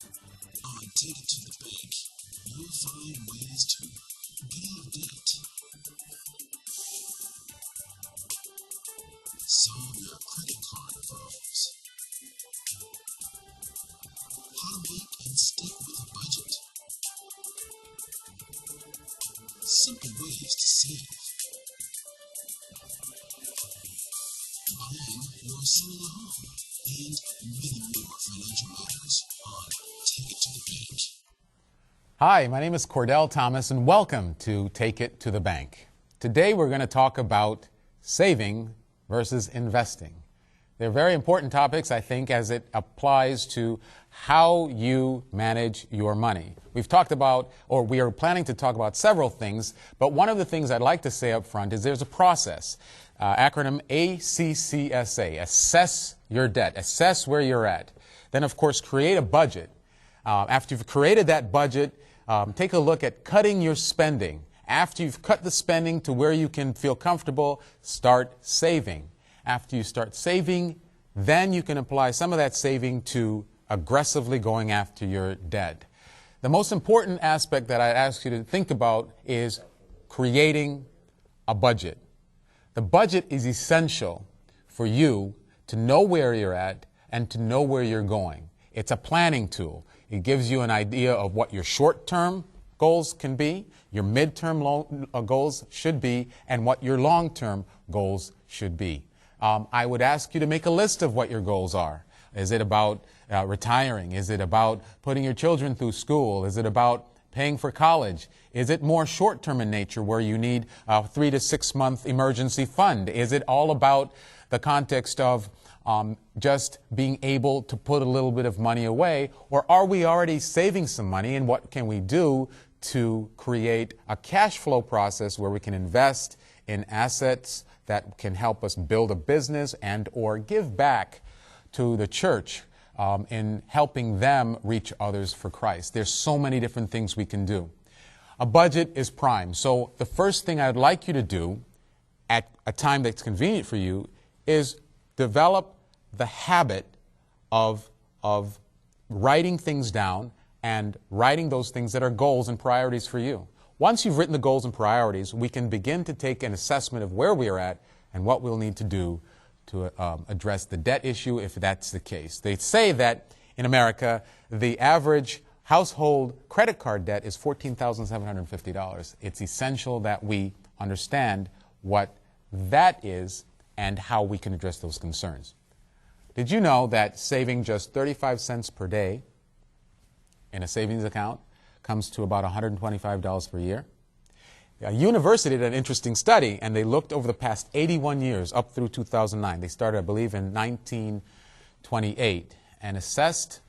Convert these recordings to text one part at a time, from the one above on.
On Take It to the Bank, you'll find ways to get out of debt, solve your credit card woes, how to make and stick with a budget, simple ways to save, buying or selling a home, and many more financial matters on Take It to the Bank. Hi, my name is Cordell Thomas, and welcome to Take It to the Bank. Today we're going to talk about saving versus investing. They're very important topics, I think, as it applies to how you manage your money. We've talked about, or we are planning to talk about several things, but one of the things I'd like to say up front is there's a process, acronym ACCSA, assess your debt, assess where you're at. Then, of course, create a budget. After you've created that budget, take a look at cutting your spending. After you've cut the spending to where you can feel comfortable, start saving. After you start saving, then you can apply some of that saving to aggressively going after your debt. The most important aspect that I ask you to think about is creating a budget. The budget is essential for you to know where you're at and to know where you're going. It's a planning tool. It gives you an idea of what your short-term goals can be, your mid-term goals should be, and what your long-term goals should be. I would ask you to make a list of what your goals are. Is it about retiring? Is it about putting your children through school? Is it about paying for college? Is it more short-term in nature where you need a 3 to 6 month emergency fund? Is it all about the context of just being able to put a little bit of money away? Or are we already saving some money, and what can we do to create a cash flow process where we can invest in assets that can help us build a business and or give back to the church in helping them reach others for Christ? There's so many different things we can do. A budget is prime. So the first thing I'd like you to do at a time that's convenient for you is develop the habit of writing things down and writing those things that are goals and priorities for you. Once you've written the goals and priorities, we can begin to take an assessment of where we are at and what we'll need to do to address the debt issue if that's the case. They say that in America, the average household credit card debt is $14,750. It's essential that we understand what that is and how we can address those concerns. Did you know that saving just 35 cents per day in a savings account comes to about $125 per year? A university did an interesting study, and they looked over the past 81 years up through 2009. They started, I believe, in 1928 and assessed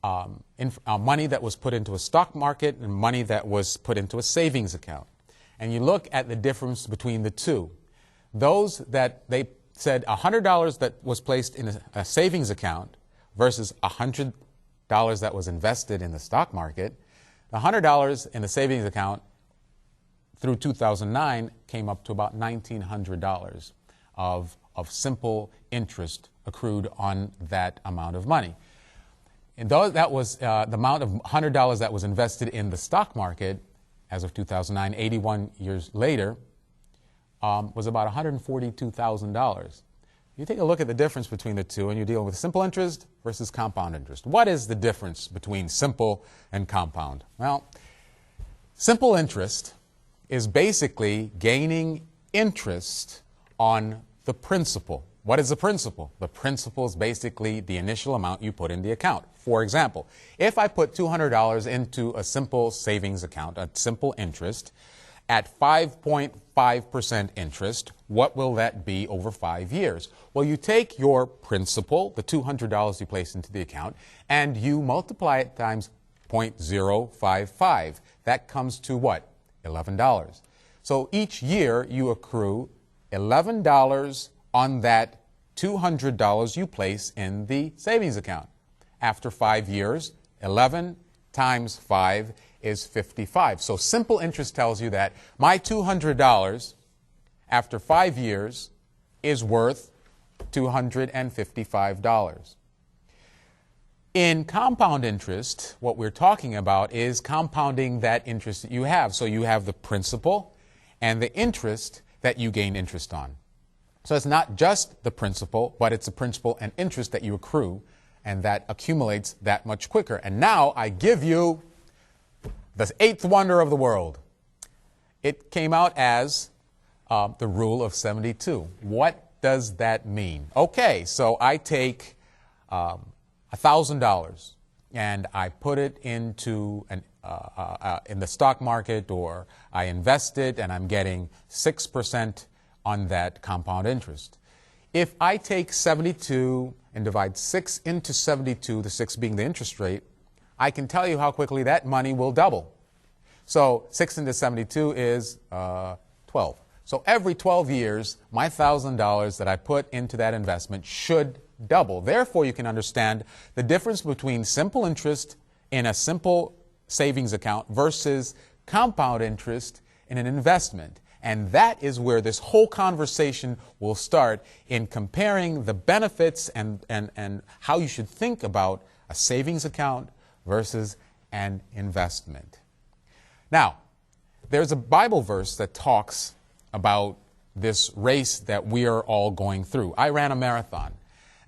money that was put into a stock market and money that was put into a savings account. And you look at the difference between the two. Those that they said $100 that was placed in a savings account versus $100 that was invested in the stock market, the $100 in the savings account through 2009 came up to about $1,900 of simple interest accrued on that amount of money. And though that was the amount of $100 that was invested in the stock market as of 2009, 81 years later, was about $142,000. You take a look at the difference between the two, and you're dealing with simple interest versus compound interest. What is the difference between simple and compound? Well, simple interest is basically gaining interest on the principal. What is the principal? The principal is basically the initial amount you put in the account. For example, if I put $200 into a simple savings account, a simple interest, at 5.5% interest, what will that be over 5 years? Well, you take your principal, the $200 you place into the account, and you multiply it times 0.055. That comes to what? $11. So each year you accrue $11 on that $200 you place in the savings account. After 5 years, 11 times 5 is 55. So simple interest tells you that my $200 after 5 years is worth $255. In compound interest, what we're talking about is compounding that interest that you have. So you have the principal and the interest that you gain interest on. So it's not just the principal, but it's the principal and interest that you accrue, and that accumulates that much quicker. And now I give you the eighth wonder of the world. It came out as the rule of 72. What does that mean? Okay, so I take $1,000 and I put it into in the stock market, or I invest it and I'm getting 6% on that compound interest. If I take 72 and divide 6 into 72, the 6 being the interest rate, I can tell you how quickly that money will double. So 6 into 72 is 12. So every 12 years, my $1,000 that I put into that investment should double. Therefore, you can understand the difference between simple interest in a simple savings account versus compound interest in an investment. And that is where this whole conversation will start, in comparing the benefits and how you should think about a savings account versus an investment. Now, there's a Bible verse that talks about this race that we are all going through. I ran a marathon,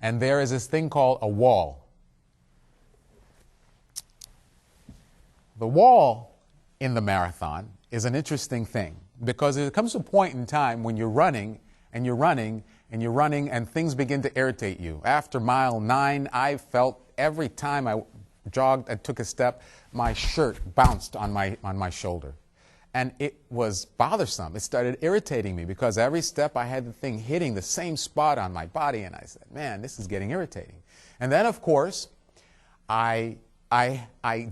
and there is this thing called a wall. The wall in the marathon is an interesting thing, because there comes a point in time when you're running and you're running and you're running and things begin to irritate you. After mile 9, I felt every time I jogged and took a step, my shirt bounced on my shoulder. And it was bothersome. It started irritating me, because every step I had the thing hitting the same spot on my body, and I said, man, this is getting irritating. And then, of course, I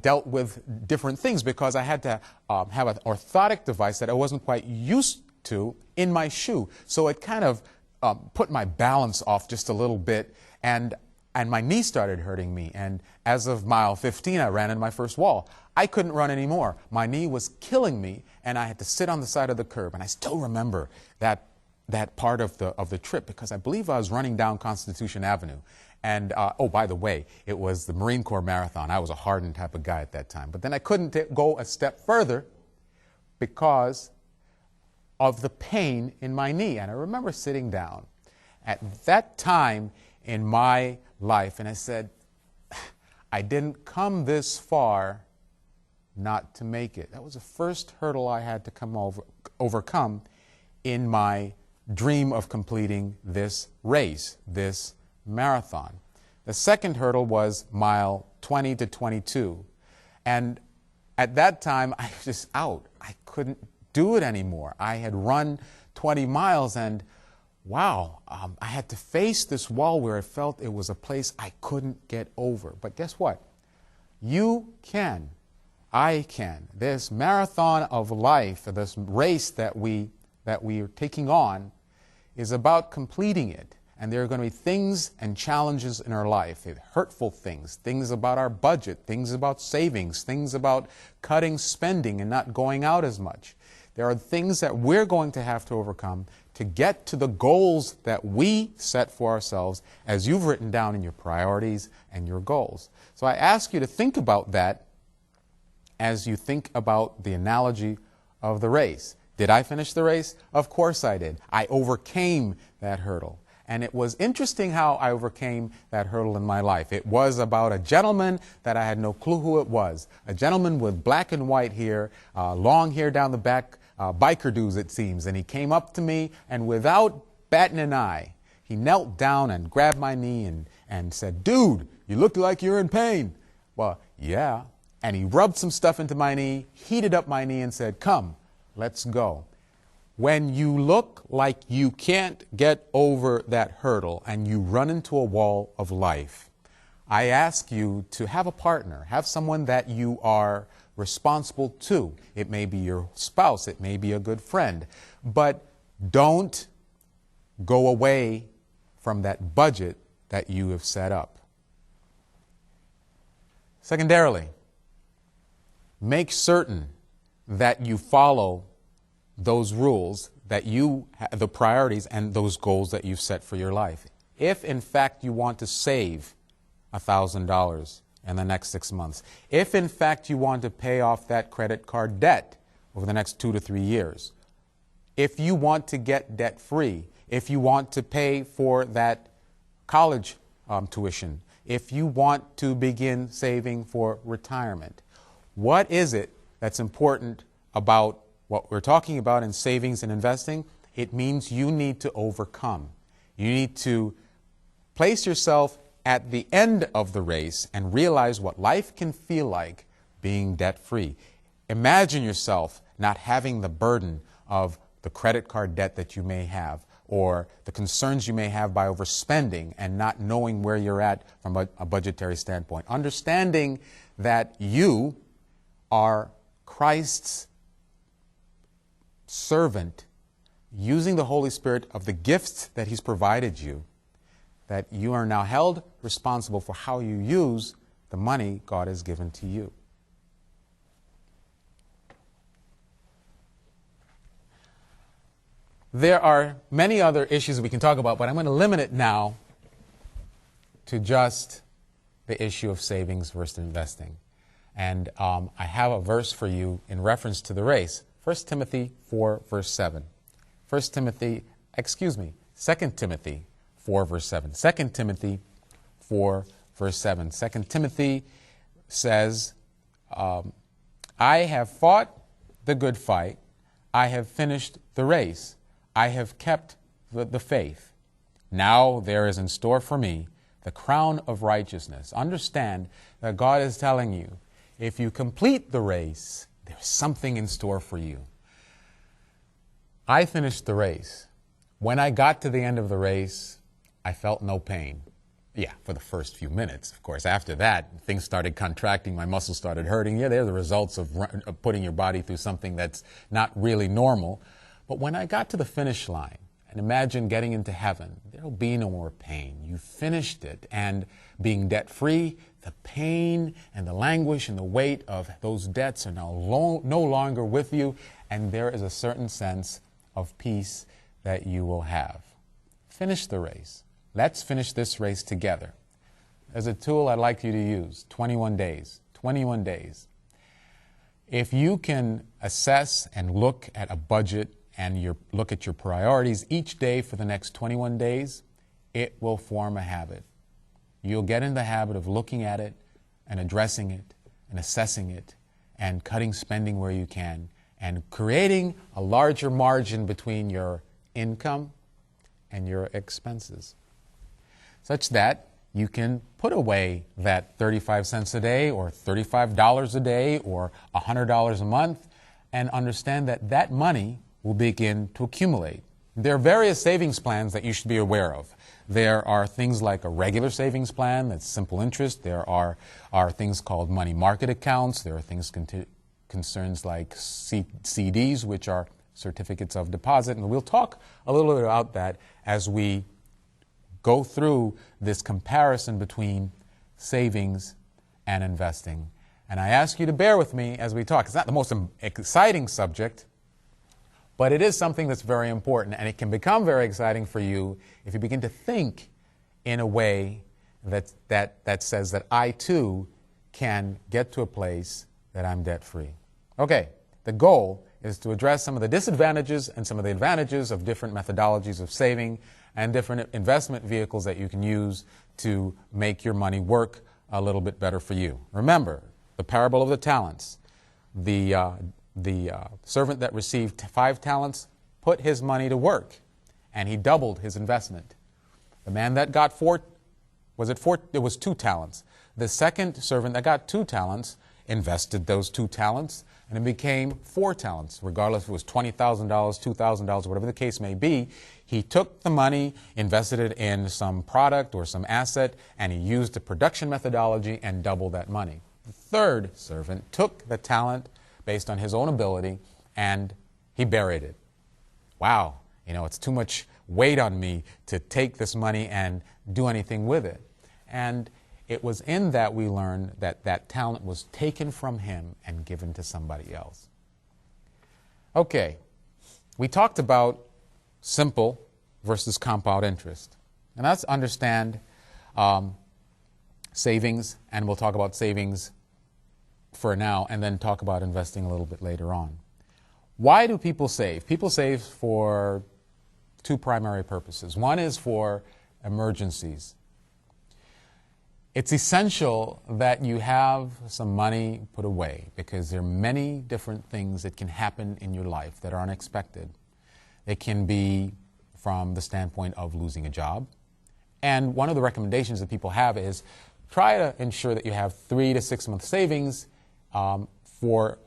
dealt with different things, because I had to have an orthotic device that I wasn't quite used to in my shoe. So it kind of put my balance off just a little bit, and my knee started hurting me. And as of mile 15, I ran into my first wall. I couldn't run anymore. My knee was killing me, and I had to sit on the side of the curb. And I still remember that part of the trip, because I believe I was running down Constitution Avenue. And, oh, by the way, it was the Marine Corps Marathon. I was a hardened type of guy at that time. But then I couldn't go a step further because of the pain in my knee. And I remember sitting down at that time in my life, and I said, I didn't come this far not to make it. That was the first hurdle I had to overcome in my dream of completing this race, this marathon. The second hurdle was mile 20 to 22. And at that time, I was just out. I couldn't do it anymore. I had run 20 miles, and wow, I had to face this wall where I felt it was a place I couldn't get over. But guess what? You can. I can. This marathon of life, this race that we are taking on, is about completing it. And there are going to be things and challenges in our life, hurtful things, things about our budget, things about savings, things about cutting spending and not going out as much. There are things that we're going to have to overcome to get to the goals that we set for ourselves, as you've written down in your priorities and your goals. So I ask you to think about that as you think about the analogy of the race. Did I finish the race? Of course I did. I overcame that hurdle. And it was interesting how I overcame that hurdle in my life. It was about a gentleman that I had no clue who it was. A gentleman with black and white hair, long hair down the back, biker dudes it seems. And he came up to me, and without batting an eye, he knelt down and grabbed my knee and said, "Dude, you look like you're in pain." Well, yeah. And he rubbed some stuff into my knee, heated up my knee, and said, "Come, let's go." When you look like you can't get over that hurdle and you run into a wall of life, I ask you to have a partner, have someone that you are responsible to. It may be your spouse, it may be a good friend, but don't go away from that budget that you have set up. Secondarily, make certain that you follow those rules, that the priorities and those goals that you've set for your life. If, in fact, you want to save $1,000 in the next 6 months. If, in fact, you want to pay off that credit card debt over the next 2 to 3 years, if you want to get debt-free, if you want to pay for that college tuition, if you want to begin saving for retirement, what is it that's important about what we're talking about in savings and investing? It means you need to overcome. You need to place yourself at the end of the race and realize what life can feel like being debt-free. Imagine yourself not having the burden of the credit card debt that you may have, or the concerns you may have by overspending and not knowing where you're at from a budgetary standpoint. Understanding that you are Christ's servant, using the Holy Spirit of the gifts that He's provided you, that you are now held responsible for how you use the money God has given to you. There are many other issues we can talk about, but I'm going to limit it now to just the issue of savings versus investing. And I have a verse for you in reference to the race. 1 Timothy 4, verse 7. 2 Timothy 4, verse 7. 2 Timothy 4, verse 7. 2 Timothy says, I have fought the good fight. I have finished the race. I have kept the faith. Now there is in store for me the crown of righteousness. Understand that God is telling you, if you complete the race, there's something in store for you. I finished the race. When I got to the end of the race, I felt no pain. Yeah, for the first few minutes, of course. After that, things started contracting. My muscles started hurting. Yeah, they're the results of putting your body through something that's not really normal. But when I got to the finish line, and imagine getting into heaven, there'll be no more pain. You finished it. And being debt-free, the pain and the languish and the weight of those debts are now no longer with you. And there is a certain sense of peace that you will have. Finish the race. Let's finish this race together. There's a tool I'd like you to use, 21 days. 21 days. If you can assess and look at a budget and look at your priorities each day for the next 21 days, it will form a habit. You'll get in the habit of looking at it and addressing it and assessing it and cutting spending where you can and creating a larger margin between your income and your expenses, such that you can put away that 35 cents a day or $35 a day or $100 a month and understand that that money will begin to accumulate. There are various savings plans that you should be aware of. There are things like a regular savings plan that's simple interest. There are things called money market accounts. There are things concerns like CDs, which are certificates of deposit. And we'll talk a little bit about that as we go through this comparison between savings and investing. And I ask you to bear with me as we talk. It's not the most exciting subject, but it is something that's very important, and it can become very exciting for you if you begin to think in a way that says that I, too, can get to a place that I'm debt-free. Okay, the goal is to address some of the disadvantages and some of the advantages of different methodologies of saving and different investment vehicles that you can use to make your money work a little bit better for you. Remember, the parable of the talents. The servant that received 5 talents put his money to work, and he doubled his investment. The man that got 4, it was 2 talents. The second servant that got 2 talents invested those 2 talents, and it became 4 talents, regardless if it was $20,000, $2,000, whatever the case may be. He took the money, invested it in some product or some asset, and he used the production methodology and doubled that money. The third servant took the talent based on his own ability, and he buried it. Wow, it's too much weight on me to take this money and do anything with it. And it was in that we learned that that talent was taken from him and given to somebody else. Okay, we talked about simple versus compound interest. And let's understand savings, and we'll talk about savings for now and then talk about investing a little bit later on. Why do people save? People save for two primary purposes. One is for emergencies. It's essential that you have some money put away because there are many different things that can happen in your life that are unexpected. It can be from the standpoint of losing a job. And one of the recommendations that people have is try to ensure that you have 3 to 6 month savings for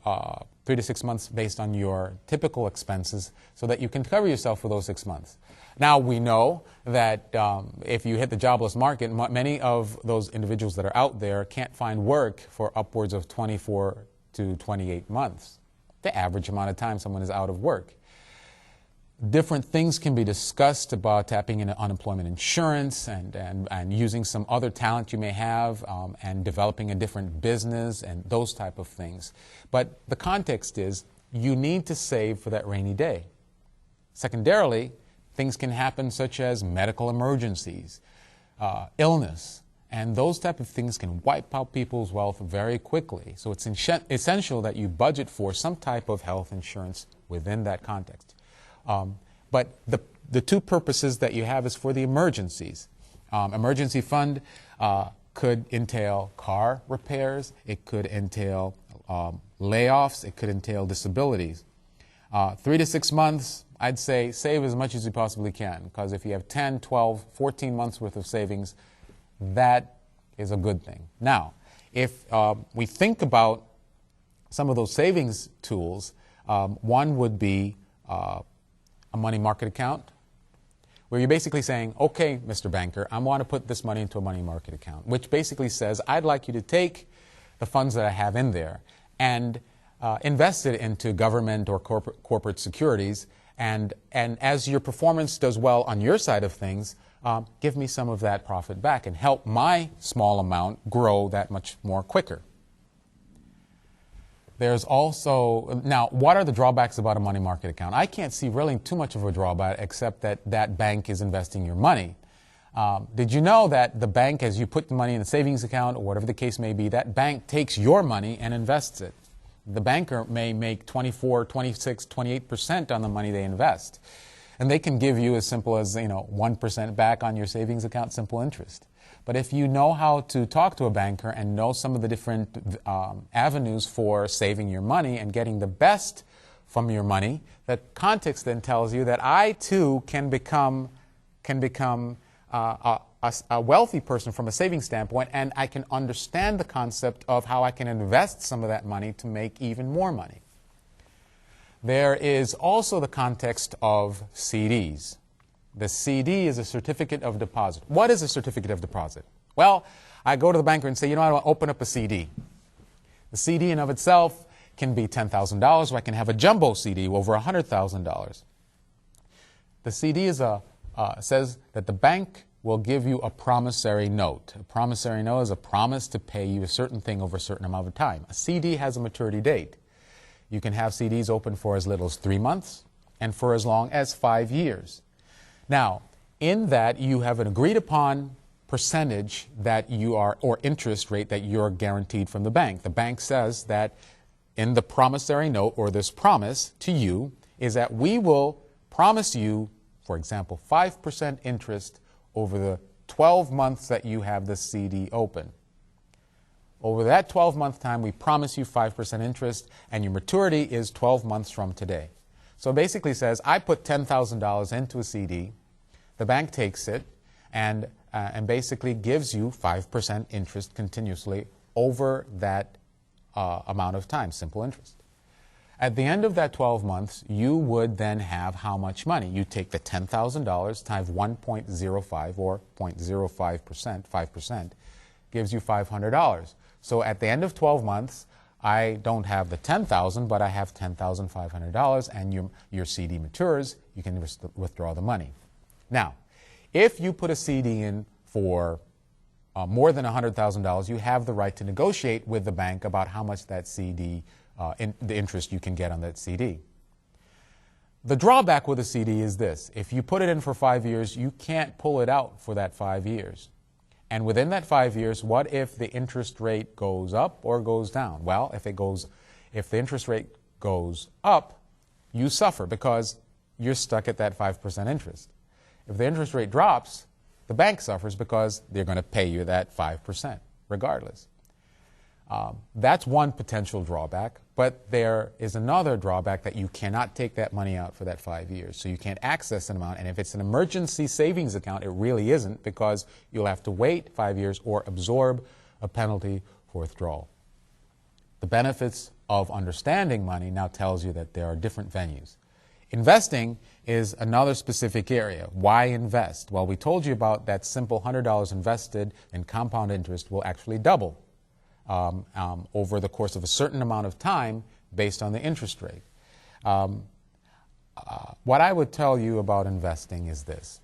3 to 6 months based on your typical expenses so that you can cover yourself for those 6 months. Now, we know that if you hit the jobless market, many of those individuals that are out there can't find work for upwards of 24 to 28 months, the average amount of time someone is out of work. Different things can be discussed about tapping into unemployment insurance and using some other talent you may have and developing a different business and those type of things. But the context is you need to save for that rainy day. Secondarily, things can happen such as medical emergencies, illness, and those type of things can wipe out people's wealth very quickly. So it's essential that you budget for some type of health insurance within that context. But the two purposes that you have is for the emergencies. Emergency fund could entail car repairs, it could entail layoffs, it could entail disabilities. 3 to 6 months, I'd say save as much as you possibly can, because if you have 10, 12, 14 months worth of savings, that is a good thing. Now, if we think about some of those savings tools, one would be a money market account, where you're basically saying, okay, Mr. Banker, I want to put this money into a money market account, which basically says, I'd like you to take the funds that I have in there and invest it into government or corporate securities, and as your performance does well on your side of things, give me some of that profit back and help my small amount grow that much more quicker. There's also, now, what are the drawbacks about a money market account? I can't see really too much of a drawback except that that bank is investing your money. Did you know that the bank, as you put the money in the savings account or whatever the case may be, that bank takes your money and invests it? The banker may make 24, 26, 28% on the money they invest. And they can give you as simple as 1% back on your savings account, simple interest. But if you know how to talk to a banker and know some of the different avenues for saving your money and getting the best from your money, that context then tells you that I too can become a wealthy person from a savings standpoint, and I can understand the concept of how I can invest some of that money to make even more money. There is also the context of CDs. The CD is a certificate of deposit. What is a certificate of deposit? Well, I go to the banker and say, I want to open up a CD. The CD in of itself can be $10,000, or I can have a jumbo CD over $100,000. The CD says that the bank will give you a promissory note. A promissory note is a promise to pay you a certain thing over a certain amount of time. A CD has a maturity date. You can have CDs open for as little as 3 months and for as long as 5 years. Now, in that, you have an agreed upon percentage that you are, or interest rate that you're guaranteed from the bank. The bank says that in the promissory note, or this promise to you, is that we will promise you, for example, 5% interest over the 12 months that you have the CD open. Over that 12-month time, we promise you 5% interest, and your maturity is 12 months from today. So it basically says, I put $10,000 into a CD, the bank takes it, and basically gives you 5% interest continuously over that amount of time, simple interest. At the end of that 12 months, you would then have how much money? You take the $10,000 times 1.05 or 0.05%, 5%, gives you $500. So at the end of 12 months, I don't have the $10,000, but I have $10,500, and your CD matures, you can withdraw the money. Now, if you put a CD in for more than $100,000, you have the right to negotiate with the bank about how much that CD, the interest you can get on that CD. The drawback with a CD is this. If you put it in for 5 years, you can't pull it out for that 5 years. And within that 5 years, what if the interest rate goes up or goes down? Well, if the interest rate goes up, you suffer because you're stuck at that 5% interest. If the interest rate drops, the bank suffers because they're going to pay you that 5% regardless. That's one potential drawback, but there is another drawback that you cannot take that money out for that 5 years. So you can't access an amount, and if it's an emergency savings account, it really isn't, because you'll have to wait 5 years or absorb a penalty for withdrawal. The benefits of understanding money now tells you that there are different venues. Investing is another specific area. Why invest? Well, we told you about that simple $100 invested in compound interest will actually double over the course of a certain amount of time based on the interest rate. What I would tell you about investing is this.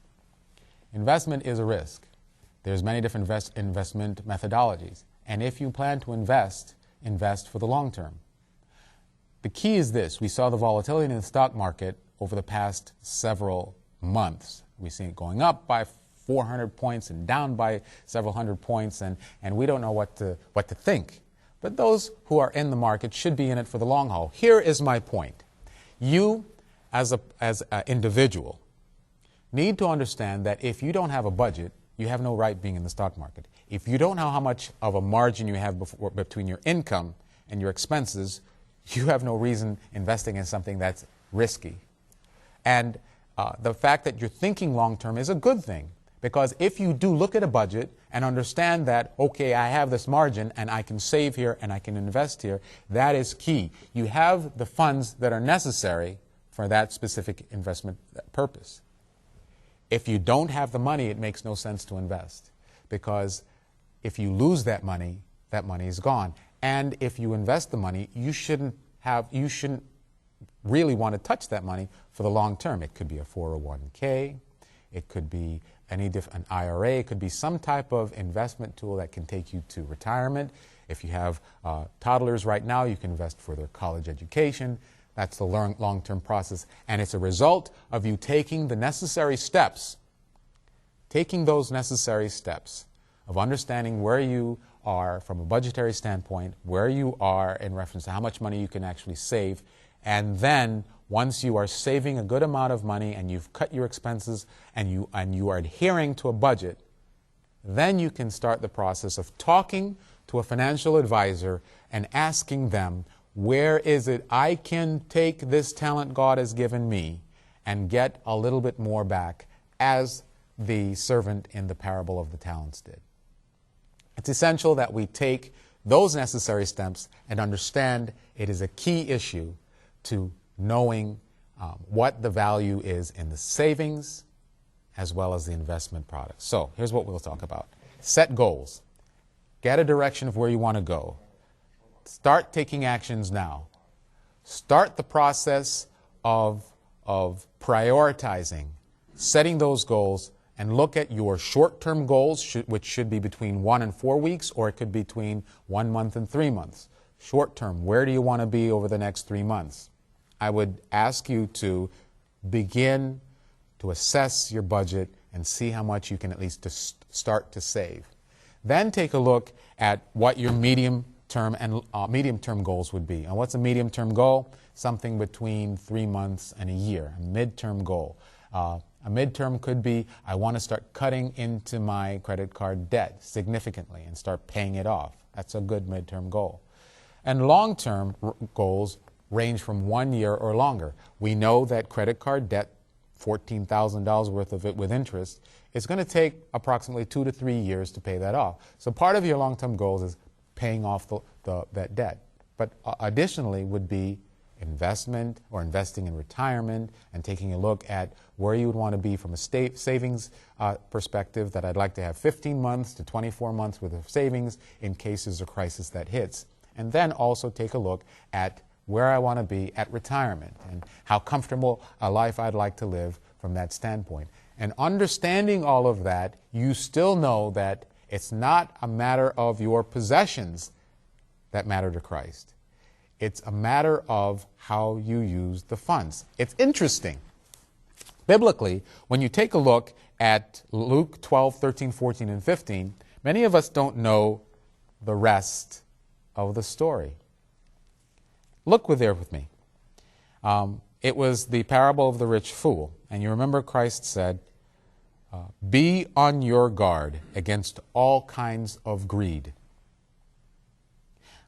Investment is a risk. There's many different investment methodologies. And if you plan to invest for the long term. The key is this. We saw the volatility in the stock market over the past several months. We've seen it going up by 400 points and down by several hundred points, and we don't know what to think. But those who are in the market should be in it for the long haul. Here is my point. You, as an individual, need to understand that if you don't have a budget, you have no right being in the stock market. If you don't know how much of a margin you have between your income and your expenses, you have no reason investing in something that's risky. And the fact that you're thinking long-term is a good thing, because if you do look at a budget and understand that, okay, I have this margin and I can save here and I can invest here, that is key. You have the funds that are necessary for that specific investment purpose. If you don't have the money, it makes no sense to invest, because if you lose that money is gone. And if you invest the money, you shouldn't really want to touch that money for the long term. It could be a 401k, it could be an IRA, it could be some type of investment tool that can take you to retirement. If you have toddlers right now, you can invest for their college education. That's the long-term process. And it's a result of you taking the necessary steps, those necessary steps of understanding where you are from a budgetary standpoint, where you are in reference to how much money you can actually save, and then once you are saving a good amount of money and you've cut your expenses and you are adhering to a budget, then you can start the process of talking to a financial advisor and asking them, where is it I can take this talent God has given me and get a little bit more back, as the servant in the parable of the talents did. It's essential that we take those necessary steps and understand it is a key issue to knowing what the value is in the savings as well as the investment products. So here's what we'll talk about. Set goals. Get a direction of where you want to go. Start taking actions now. Start the process of prioritizing, setting those goals, and look at your short-term goals, which should be between 1 and 4 weeks, or it could be between 1 month and 3 months. Short-term, where do you want to be over the next 3 months? I would ask you to begin to assess your budget and see how much you can at least start to save. Then take a look at what your medium-term goals would be. And what's a medium-term goal? Something between 3 months and a year, a mid-term goal. A midterm could be, I want to start cutting into my credit card debt significantly and start paying it off. That's a good midterm goal. And long-term goals range from 1 year or longer. We know that credit card debt, $14,000 worth of it with interest, is going to take approximately 2 to 3 years to pay that off. So part of your long-term goals is paying off that debt. But additionally would be investment or investing in retirement and taking a look at where you would want to be from a savings perspective, that I'd like to have 15 months to 24 months worth of savings in cases of crisis that hits. And then also take a look at where I want to be at retirement and how comfortable a life I'd like to live from that standpoint. And understanding all of that, you still know that it's not a matter of your possessions that matter to Christ. It's a matter of how you use the funds. It's interesting. Biblically, when you take a look at Luke 12, 13, 14, and 15, Many of us don't know the rest of the story. Look there with me. It was the parable of the rich fool. And you remember Christ said, be on your guard against all kinds of greed.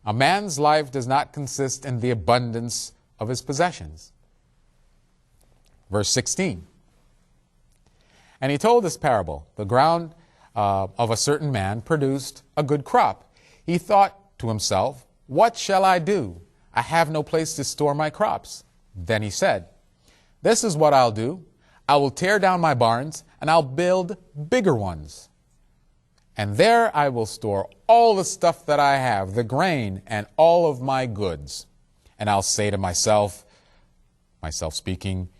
A man's life does not consist in the abundance of his possessions. Verse 16. And he told this parable. The ground of a certain man produced a good crop. He thought to himself, what shall I do? I have no place to store my crops. Then he said, this is what I'll do. I will tear down my barns and I'll build bigger ones. And there I will store all the stuff that I have, the grain and all of my goods. And I'll say to myself speaking,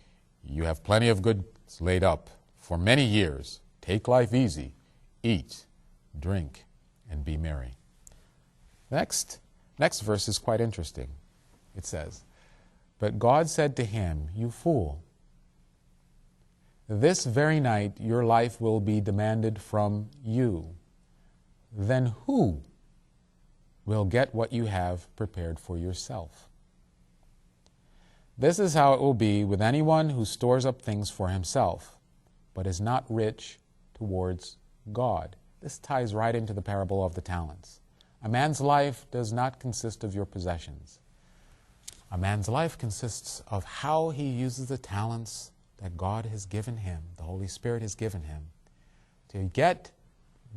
you have plenty of goods laid up for many years. Take life easy. Eat, drink, and be merry. Next verse is quite interesting. It says, but God said to him, you fool, this very night your life will be demanded from you. Then who will get what you have prepared for yourself? This is how it will be with anyone who stores up things for himself, but is not rich towards God. This ties right into the parable of the talents. A man's life does not consist of your possessions. A man's life consists of how he uses the talents that God has given him, the Holy Spirit has given him, to get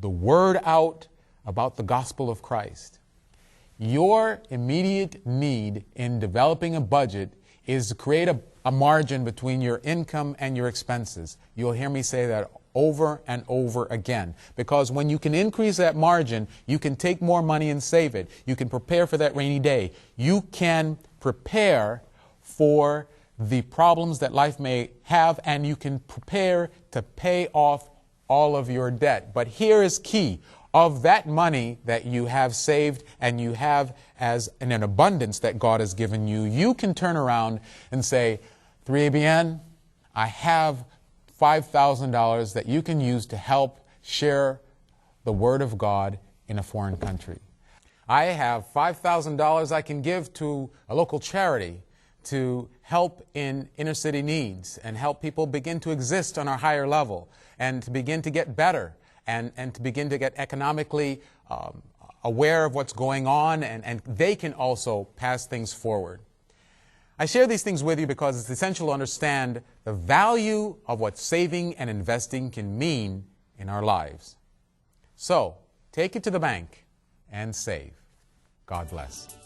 the word out about the gospel of Christ. Your immediate need in developing a budget is to create a margin between your income and your expenses. You'll hear me say that over and over again. Because when you can increase that margin, you can take more money and save it. You can prepare for that rainy day. You can prepare for the problems that life may have, and you can prepare to pay off all of your debt. But here is key. Of that money that you have saved and you have as in an abundance that God has given you, you can turn around and say, 3ABN, I have $5,000 that you can use to help share the Word of God in a foreign country. I have $5,000 I can give to a local charity to help in inner city needs and help people begin to exist on a higher level and to begin to get better and to begin to get economically aware of what's going on, and they can also pass things forward. I share these things with you because it's essential to understand the value of what saving and investing can mean in our lives. So, take it to the bank and save. God bless.